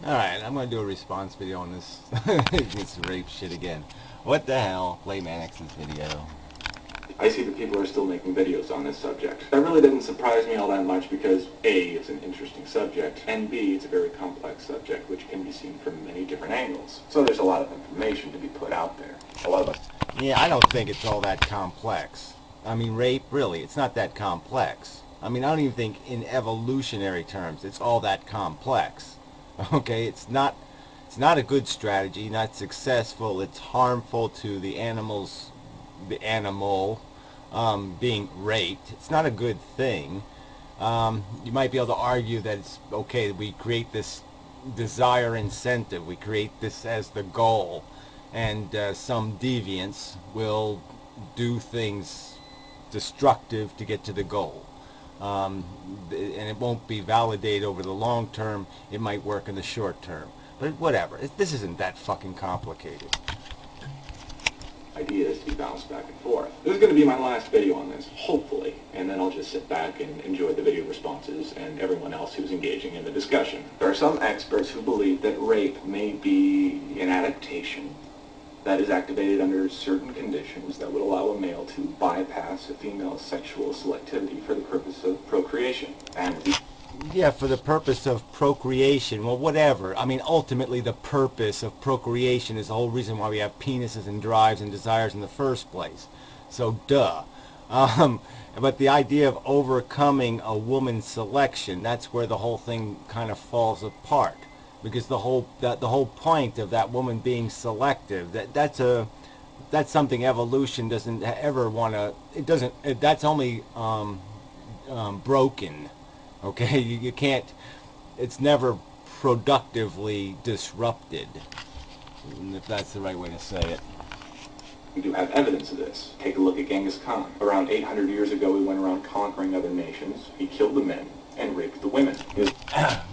Alright, I'm going to do a response video on this this rape shit again. What the hell? Play Mannix's video. I see that people are still making videos on this subject. That really doesn't surprise me all that much because A, it's an interesting subject, and B, it's a very complex subject which can be seen from many different angles. So there's a lot of information to be put out there. A lot of us... Yeah, I don't think it's all that complex. I mean, rape, really, it's not that complex. I mean, I don't even think in evolutionary terms it's all that complex. Okay, it's not a good strategy, not successful. It's harmful to the animal being raped. It's not a good thing. You might be able to argue that it's okay, we create this desire incentive, we create this as the goal, and some deviants will do things destructive to get to the goal. And it won't be validated over the long term. It might work in the short term. But whatever. This isn't that fucking complicated. Ideas to be bounced back and forth. This is going to be my last video on this, hopefully, and then I'll just sit back and enjoy the video responses and everyone else who's engaging in the discussion. There are some experts who believe that rape may be an adaptation that is activated under certain conditions that would allow a male to bypass a female's sexual selectivity for the purpose of procreation. Yeah, for the purpose of procreation. Well, whatever. I mean, ultimately the purpose of procreation is the whole reason why we have penises and drives and desires in the first place. So, duh. But the idea of overcoming a woman's selection, that's where the whole thing kind of falls apart. Because the whole point of that woman being selective, that's something evolution doesn't ever want to. That's only broken. Okay, you can't. It's never productively disrupted, if that's the right way to say it. We do have evidence of this. Take a look at Genghis Khan. Around 800 years ago, he went around conquering other nations. He killed the men and raped the women.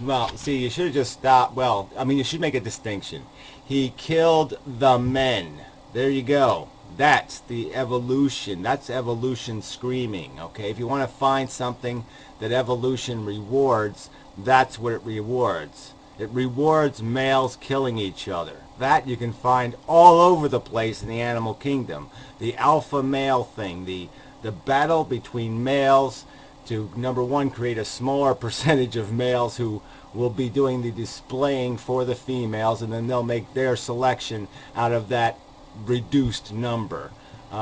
Well, see, you should have just stopped. Well, I mean, you should make a distinction. He killed the men. There you go. That's the evolution. That's evolution screaming, okay? If you want to find something that evolution rewards, that's what it rewards. It rewards males killing each other. That you can find all over the place in the animal kingdom. The alpha male thing, the battle between males to, number one, create a smaller percentage of males who will be doing the displaying for the females, and then they'll make their selection out of that reduced number. You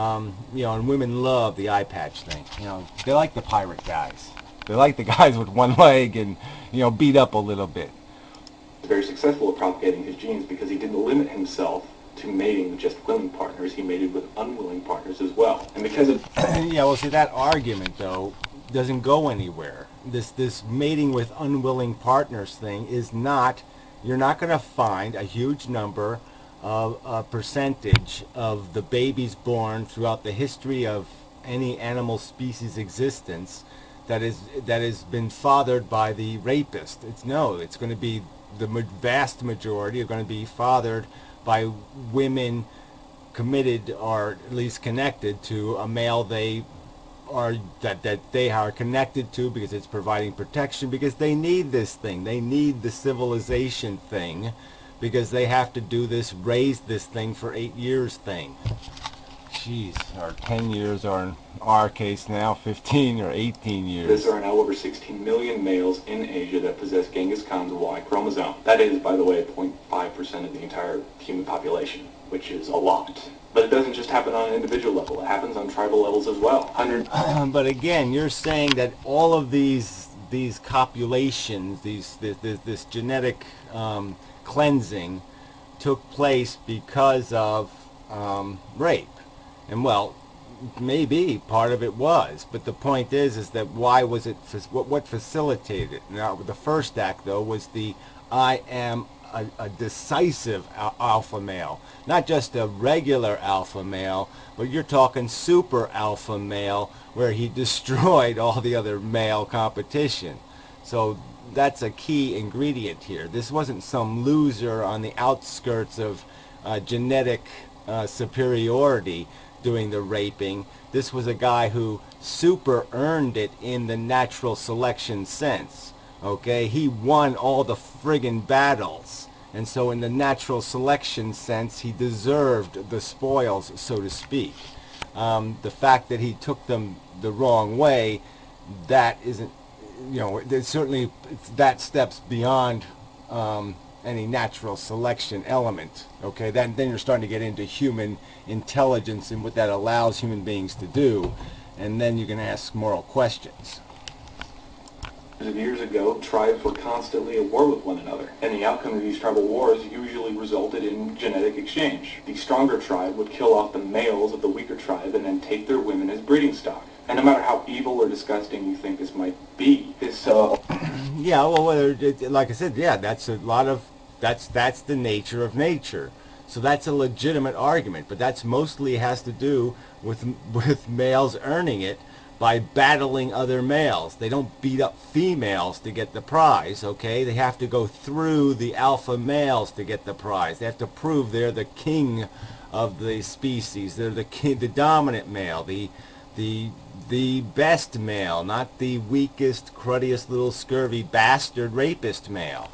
know, and women love the eye patch thing. You know, they like the pirate guys. They like the guys with one leg and, you know, beat up a little bit. Very successful at propagating his genes because he didn't limit himself to mating with just willing partners. He mated with unwilling partners as well. And because of... Yeah, well, see, that argument, though, doesn't go anywhere. This mating with unwilling partners thing is not... You're not going to find a huge number of a percentage of the babies born throughout the history of any animal species existence that has been fathered by the rapist. It's going to be the vast majority are going to be fathered by women committed or at least connected to a male they are connected to because it's providing protection, because they need this thing. They need the civilization thing because they have to do this, raise this thing for 8 years thing. Jeez, or 10 years, or in our case now 15 or 18 years. There are now over 16 million males in Asia that possess Genghis Khan's Y chromosome. That is, by the way, 0.5% of the entire human population, which is a lot. But it doesn't just happen on an individual level. It happens on tribal levels as well. But again, you're saying that all of these copulations, this genetic cleansing took place because of rape. And well, maybe part of it was, but the point is that why was it, what facilitated it? Now, the first act, though, was the I am a decisive alpha male. Not just a regular alpha male, but you're talking super alpha male, where he destroyed all the other male competition. So that's a key ingredient here. This wasn't some loser on the outskirts of genetic superiority doing the raping. This was a guy who super earned it in the natural selection sense. Okay, he won all the friggin' battles. And so in the natural selection sense, he deserved the spoils, so to speak. The fact that he took them the wrong way, that isn't, you know, certainly that steps beyond any natural selection element. Okay, then you're starting to get into human intelligence and what that allows human beings to do, and then you can ask moral questions. Years ago, tribes were constantly at war with one another, and the outcome of these tribal wars usually resulted in genetic exchange. The stronger tribe would kill off the males of the weaker tribe and then take their women as breeding stock. And no matter how evil or disgusting you think this might be, this yeah, well, like I said, yeah, that's a lot of that's the nature of nature. So that's a legitimate argument, but that's mostly has to do with males earning it by battling other males. They don't beat up females to get the prize, okay? They have to go through the alpha males to get the prize. They have to prove they're the king of the species. They're the king, the dominant male, the best male, not the weakest, cruddiest little scurvy bastard rapist male.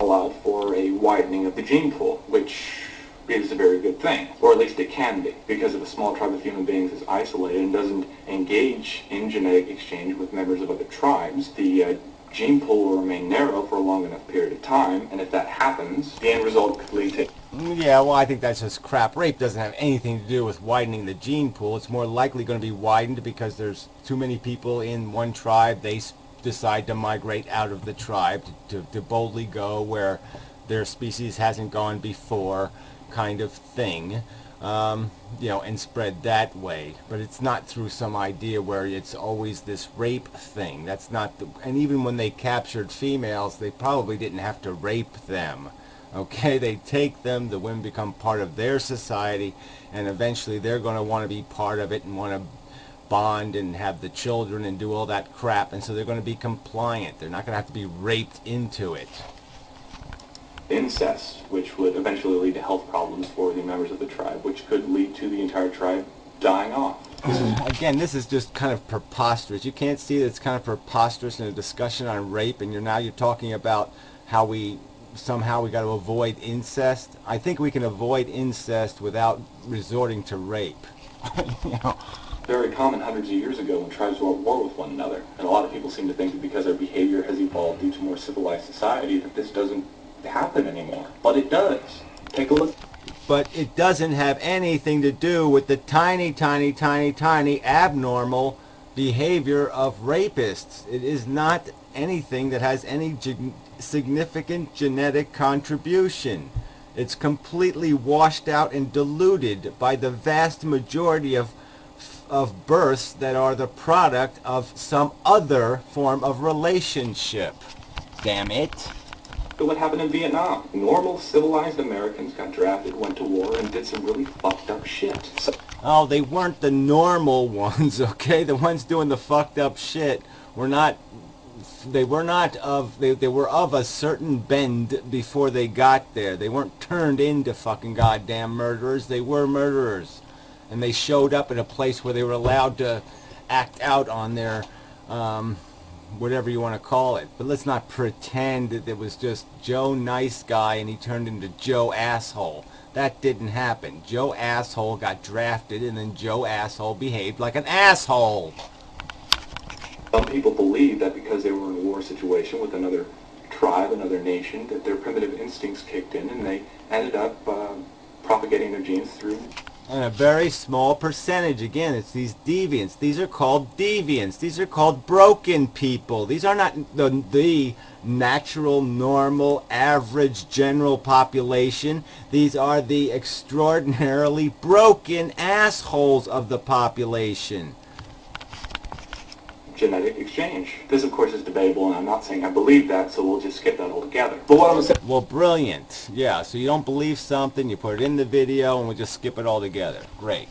Allowed for a widening of the gene pool, which is a very good thing, or at least it can be, because if a small tribe of human beings is isolated and doesn't engage in genetic exchange with members of other tribes, the gene pool will remain narrow for a long enough period of time, and if that happens, the end result could lead to... Yeah, well, I think that's just crap. Rape doesn't have anything to do with widening the gene pool. It's more likely going to be widened because there's too many people in one tribe. They decide to migrate out of the tribe to boldly go where their species hasn't gone before, kind of thing, you know, and spread that way. But it's not through some idea where it's always this rape thing. That's not the, and even when they captured females, they probably didn't have to rape them. Okay, they take them, the women become part of their society, and eventually they're going to want to be part of it and want to bond and have the children and do all that crap, and so they're going to be compliant. They're not going to have to be raped into it. Incest, which would eventually lead to health problems for the members of the tribe, which could lead to the entire tribe dying off. Again, this is just kind of preposterous. You can't see that it's kind of preposterous in a discussion on rape, and you're talking about how somehow we got to avoid incest. I think we can avoid incest without resorting to rape. You know. Very common hundreds of years ago when tribes were at war with one another, and a lot of people seem to think that because their behavior has evolved due to more civilized society that this doesn't happen anymore. But it does. Take a look. But it doesn't have anything to do with the tiny, tiny, tiny, tiny abnormal behavior of rapists. It is not anything that has any significant genetic contribution. It's completely washed out and diluted by the vast majority of births that are the product of some other form of relationship. Damn it. Look what happened in Vietnam. Normal, civilized Americans got drafted, went to war, and did some really fucked up shit. Oh, they weren't the normal ones, okay? The ones doing the fucked up shit were not... They were of a certain bend before they got there. They weren't turned into fucking goddamn murderers. They were murderers. And they showed up at a place where they were allowed to act out on their... whatever you want to call it. But let's not pretend that it was just Joe Nice Guy and he turned into Joe Asshole. That didn't happen. Joe Asshole got drafted and then Joe Asshole behaved like an asshole. Some people believe that because they were in a war situation with another tribe, another nation, that their primitive instincts kicked in and they ended up propagating their genes through... And a very small percentage, again, it's these deviants. These are called deviants. These are called broken people. These are not the natural, normal, average, general population. These are the extraordinarily broken assholes of the population. Genetic exchange. This, of course, is debatable, and I'm not saying I believe that, so we'll just skip that altogether. But what I'm saying... Well, brilliant. Yeah, so you don't believe something, you put it in the video, and we'll just skip it all together. Great.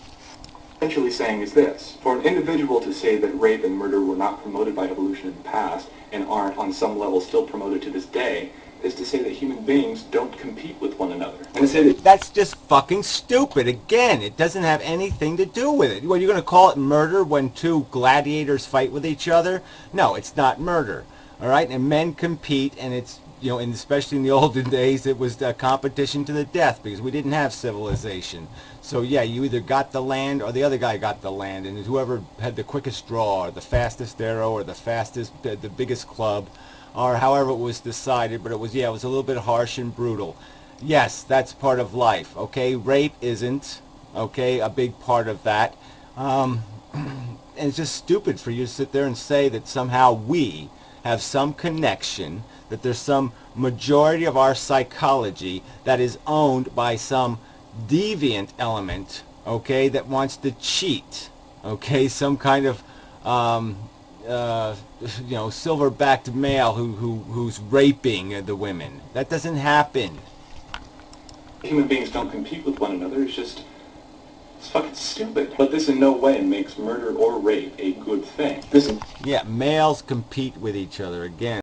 Essentially saying is this. For an individual to say that rape and murder were not promoted by evolution in the past, and aren't on some level still promoted to this day, is to say that human beings don't compete with one another. And to say that... That's just fucking stupid. Again, it doesn't have anything to do with it. What, you're going to call it murder when two gladiators fight with each other? No, it's not murder. All right, and men compete, and it's, you know, and especially in the olden days, it was a competition to the death because we didn't have civilization. So yeah, you either got the land or the other guy got the land, and whoever had the quickest draw, or the fastest arrow, or the fastest, the biggest club, or however it was decided. But it was, yeah, it was a little bit harsh and brutal. Yes, that's part of life. Okay, rape isn't. Okay, a big part of that. And it's just stupid for you to sit there and say that somehow we have some connection, that there's some majority of our psychology that is owned by some deviant element, okay, that wants to cheat, okay, some kind of you know, silver-backed male who's raping the women. That doesn't happen. Human beings don't compete with one another. It's fucking stupid. But this in no way makes murder or rape a good thing. Yeah, males compete with each other again.